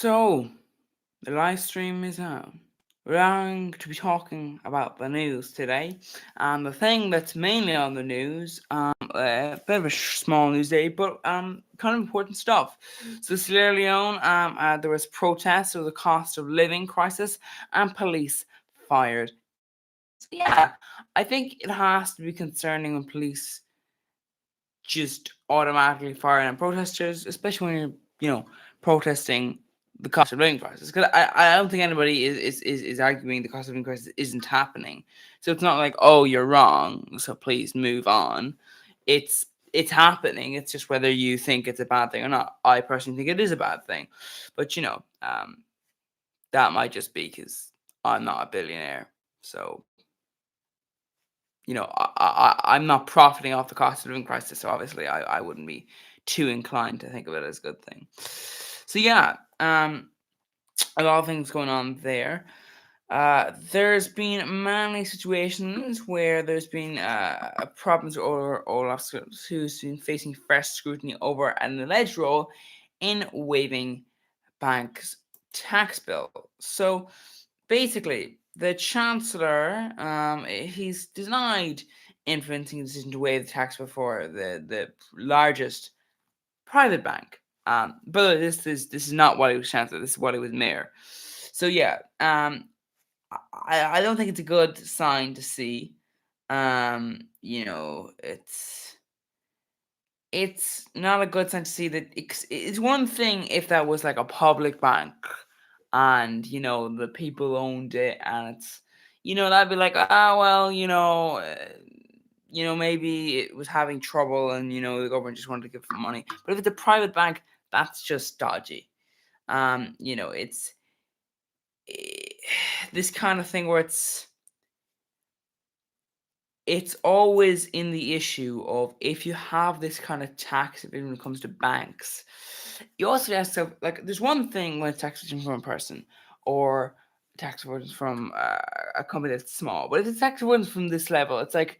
So, the live stream is on. We're going to be talking about the news today, and the thing that's mainly on the news, a bit of a small news day, but kind of important stuff. So, Sierra Leone, there was protests over the cost of living crisis, and police fired. So, yeah, I think it has to be concerning when police just automatically firing at protesters, especially when you're protesting the cost of living crisis. Because I don't think anybody is arguing the cost of living crisis isn't happening. So it's not like, oh, you're wrong, so please move on. It's it's happening. It's just whether you think it's a bad thing or not. I personally think it is a bad thing, but that might just be because I'm not a billionaire. So I'm not profiting off the cost of living crisis, so obviously I wouldn't be too inclined to think of it as a good thing. So yeah, a lot of things going on there. There's been many situations where there's been problems or Olaf Scholz, who's been facing fresh scrutiny over an alleged role in waiving banks' tax bill. So basically, the chancellor, he's denied influencing the decision to waive the tax before the largest private bank. But this is not what he was chancellor. This is what he was mayor. So yeah, I don't think it's a good sign to see. It's not a good sign to see that it's one thing if that was like a public bank and the people owned it, and it's that'd be like, well, maybe it was having trouble and the government just wanted to give them money. But if it's a private bank, that's just dodgy. It's eh, this kind of thing where it's always in the issue of, if you have this kind of tax when it comes to banks, you also have to, like, there's one thing when taxation from a person or tax avoidance from a company that's small, but if it's tax avoidance from this level, it's like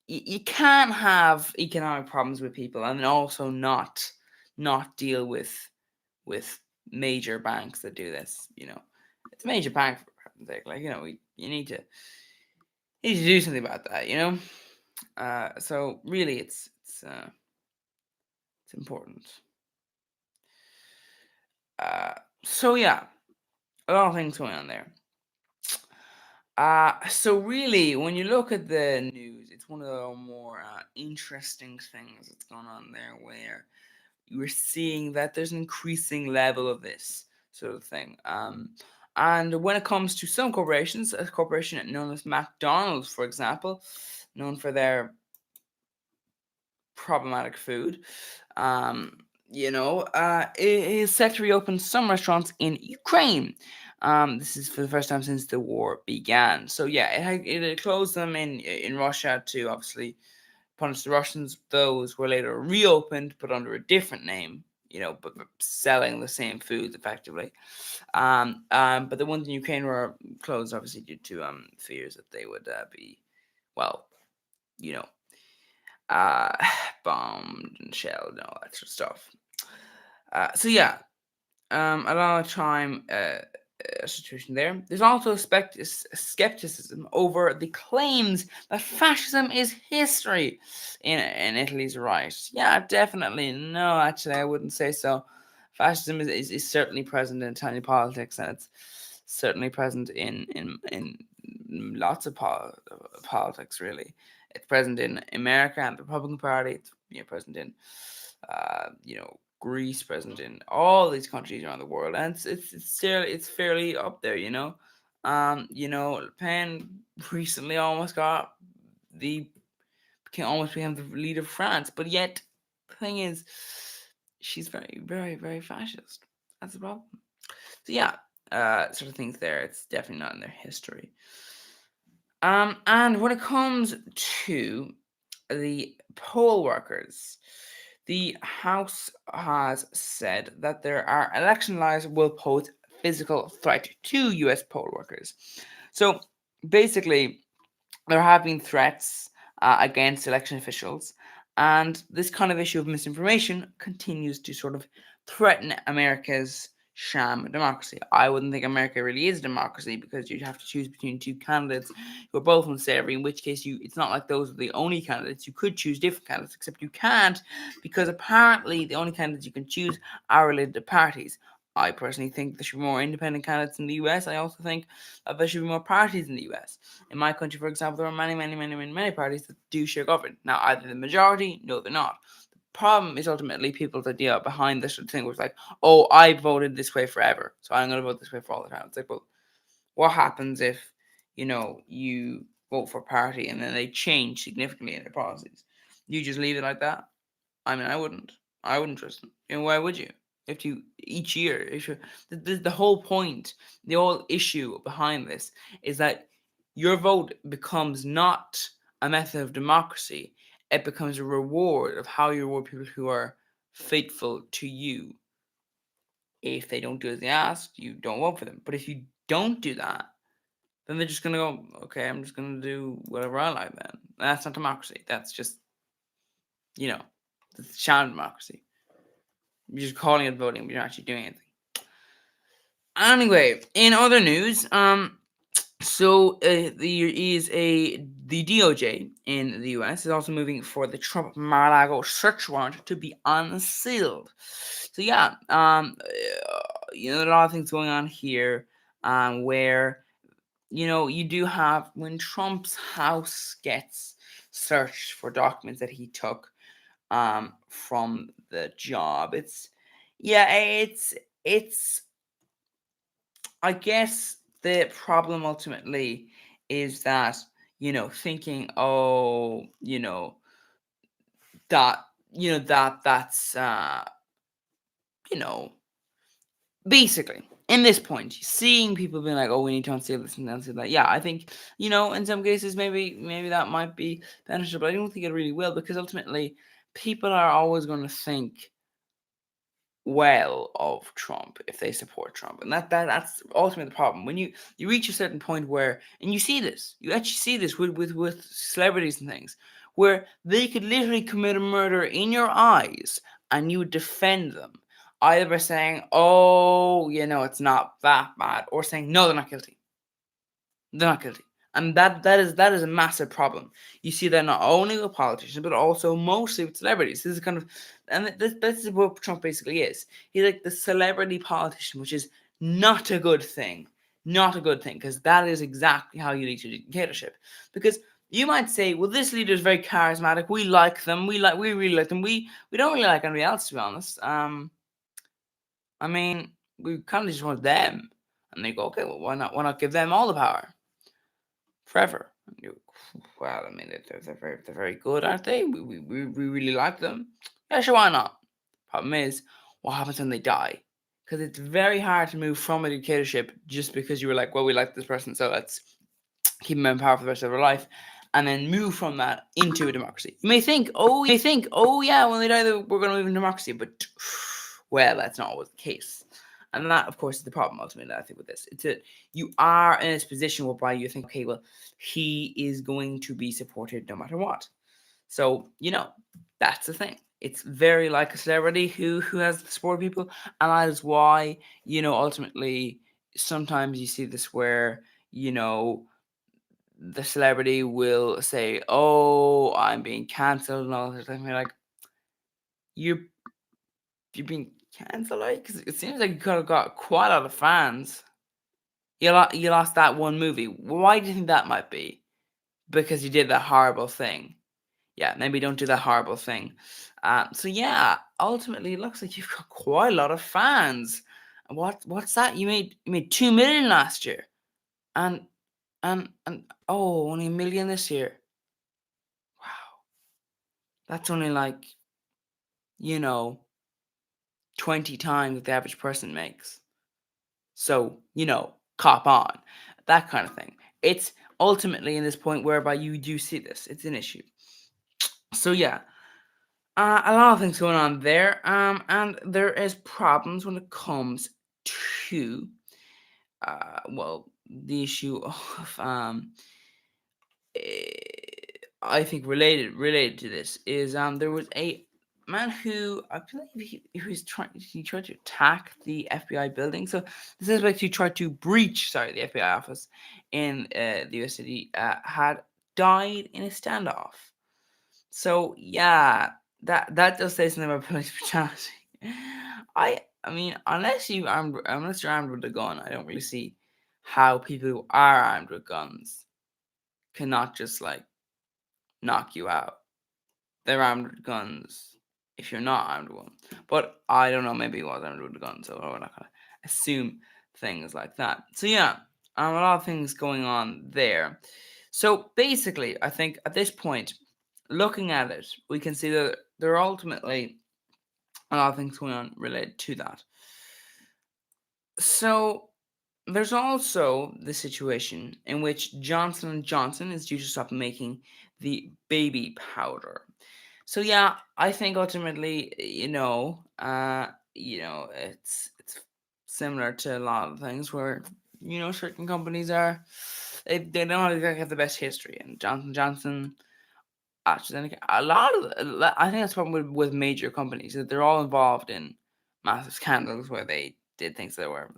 you can't have economic problems with people and then also not deal with major banks that do this. It's a major bank, for heaven's sake. Like, you need to do something about that. So really, it's important. So yeah, a lot of things going on there. So really, when you look at the news, it's one of the more interesting things that's going on there, where you're seeing that there's an increasing level of this sort of thing. And when it comes to some corporations, a corporation known as McDonald's, for example, known for their problematic food, it is set to reopen some restaurants in Ukraine. This is for the first time since the war began. So yeah, it closed them in Russia to obviously punish the Russians. Those were later reopened, but under a different name. But selling the same foods effectively. But the ones in Ukraine were closed, obviously due to fears that they would be, well, you know, uh, bombed and shelled and all that sort of stuff. So yeah, a lot of time situation there. There's also skepticism over the claims that fascism is history in Italy's right. Yeah, definitely. No, actually, I wouldn't say so. Fascism is certainly present in Italian politics, and it's certainly present in lots of politics, really. It's present in America and the Republican Party. It's present in Greece, present in all these countries around the world, and it's fairly up there. Le Pen recently almost the almost became the leader of France, but yet the thing is, she's very, very, very fascist. That's the problem. So yeah, sort of things there. It's definitely not in their history. And when it comes to the poll workers, the House has said that there are election lies will pose physical threat to U.S. poll workers. So basically, there have been threats against election officials, And this kind of issue of misinformation continues to sort of threaten America's sham democracy. I wouldn't think America really is a democracy, because you'd have to choose between two candidates who are both unsavory, in which case it's not like those are the only candidates. You could choose different candidates, except you can't, because apparently the only candidates you can choose are related to parties. I personally think there should be more independent candidates in the US. I also think that there should be more parties in the US. In my country, for example, there are many parties that do share government. Now, are they the majority? No, they're not. The problem is ultimately people's idea behind this sort of thing was like, oh, I voted this way forever, so I'm going to vote this way for all the time. It's like, well, what happens if, you vote for a party and then they change significantly in their policies? You just leave it like that? I mean, I wouldn't. I wouldn't trust them. And why would you? If you each year, if you, the whole point, the whole issue behind this is that your vote becomes not a method of democracy. It becomes a reward of how you reward people who are faithful to you. If they don't do as they ask, you don't vote for them. But if you don't do that, then they're just gonna go, okay, I'm just gonna do whatever I like then. That's not democracy. That's just, you know, it's sham democracy. You're just calling it voting, but you're not actually doing anything. Anyway, in other news, so the DOJ in the US is also moving for the Trump Mar-a-Lago search warrant to be unsealed. So yeah, there are a lot of things going on here, where you do have, when Trump's house gets searched for documents that he took from the job. It's I guess the problem ultimately is that, thinking, oh, that that's you know basically, in this point, seeing people being like, oh, we need to unseal this and unseal that. Yeah, I think, in some cases maybe that might be beneficial, but I don't think it really will, because ultimately people are always going to think well of Trump if they support Trump, and that's ultimately the problem. When you reach a certain point where, and you actually see this with celebrities and things, where they could literally commit a murder in your eyes, and you would defend them either by saying, oh, it's not that bad, or saying, no, they're not guilty. They're not guilty. And that is a massive problem. You see that not only with politicians, but also mostly with celebrities. This is kind of, and this is what Trump basically is. He's like the celebrity politician, which is not a good thing. Not a good thing, because that is exactly how you lead to dictatorship. Because you might say, well, this leader is very charismatic. We like them. We really like them. We don't really like anybody else, to be honest. I mean, we kind of just want them. And they go, okay, well, why not give them all the power forever? And well, I mean, they're very good, aren't they? We really like them. Yeah, sure, why not? Problem is, what happens when they die? Because it's very hard to move from a dictatorship just because you were like, well, we like this person, so let's keep them in power for the rest of their life, and then move from that into a democracy. You may think, oh yeah, when they die, we're going to move into democracy, but well, that's not always the case. And that, of course, is the problem ultimately, I think, with this. It's that you are in this position whereby you think, okay, well, he is going to be supported no matter what. So, that's the thing. It's very like a celebrity who has the support of people. And that is why, ultimately, sometimes you see this where, the celebrity will say, oh, I'm being cancelled and all this stuff. And you're like, you're being cancelled? Like, 'cause it seems like you could have got quite a lot of fans. You lost that one movie. Why do you think that might be? Because you did that horrible thing. Yeah, maybe don't do that horrible thing. So yeah, ultimately, it looks like you've got quite a lot of fans. And what's that? You made 2 million last year, and oh, only 1 million this year. Wow, that's only like, you know 20 times what the average person makes. So, cop on. That kind of thing. It's ultimately in this point whereby you do see this. It's an issue. So yeah, a lot of things going on there. And there is problems when it comes to, well, the issue of, eh, I think related to this is there was a man who I believe he tried to attack the FBI building. So this is like he tried to breach the FBI office in the US city, had died in a standoff. So yeah, that does say something about police brutality. I mean, unless you're armed with a gun, I don't really see how people who are armed with guns cannot just like knock you out. They're armed with guns if you're not armed with one. But I don't know, maybe he was armed with a gun, so we're not gonna assume things like that. So yeah, a lot of things going on there. So basically, I think at this point, looking at it, we can see that there are ultimately a lot of things going on related to that. So there's also the situation in which Johnson and Johnson is due to stop making the baby powder. So yeah, I think ultimately, it's similar to a lot of things where certain companies they don't exactly have the best history, and Johnson, AstraZeneca, I think that's the problem with major companies, that they're all involved in massive scandals where they did things that were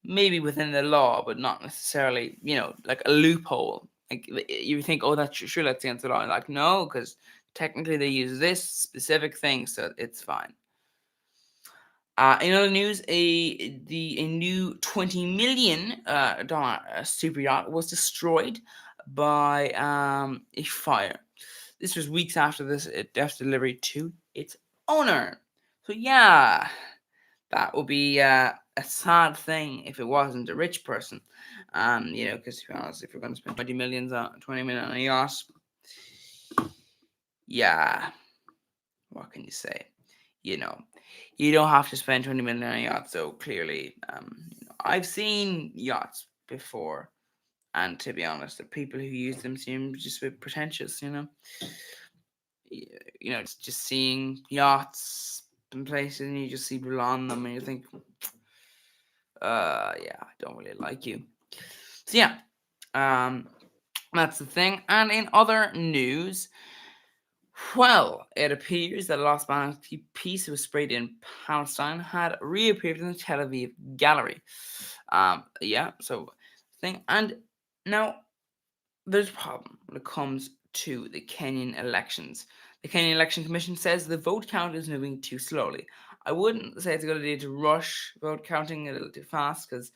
maybe within the law, but not necessarily, like a loophole. Like you think, oh, that's sure that's against the law. And like, no, because technically they use this specific thing, so it's fine. In other news, a new $20 million super yacht was destroyed by a fire. This was weeks after this death delivery to its owner. So yeah, that would be a sad thing if it wasn't a rich person. Because to be honest, if you're going to spend 20 million on a yacht, yeah, what can you say? You don't have to spend 20 million on a yacht. So clearly, I've seen yachts before, and to be honest, the people who use them seem just a bit pretentious. It's just seeing yachts in places, and you just see people on them, and you think, yeah, I don't really like you. So yeah, that's the thing. And in other news, well, it appears that a lost humanity piece that was sprayed in Palestine had reappeared in the Tel Aviv gallery. Yeah, so thing. And now there's a problem when it comes to the Kenyan elections. The Kenyan Election Commission says the vote count is moving too slowly. I wouldn't say it's a good idea to rush vote counting a little too fast, because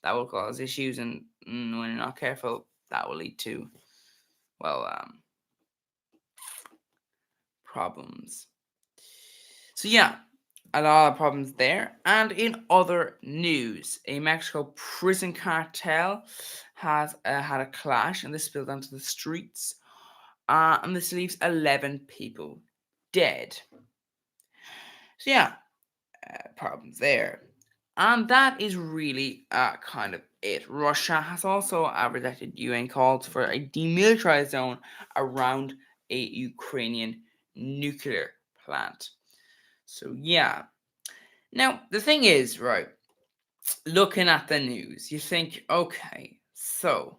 that will cause issues, and when you're not careful, that will lead to, well, problems. So yeah, a lot of problems there. And in other news, a Mexico prison cartel has had a clash, and this spilled onto the streets. And this leaves 11 people dead. So yeah, problems there. And that is really kind of it. Russia has also rejected UN calls for a demilitarized zone around a Ukrainian nuclear plant. So yeah. Now, the thing is, right, looking at the news, you think, okay, so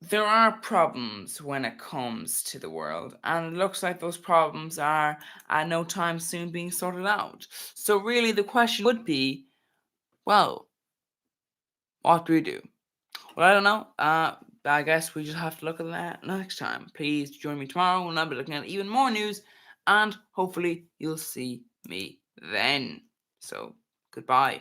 there are problems when it comes to the world, and it looks like those problems are at no time soon being sorted out. So really the question would be, well, what do we do? Well, I don't know. I guess we just have to look at that next time. Please join me tomorrow when I'll be looking at even more news, and hopefully you'll see me then. So, goodbye.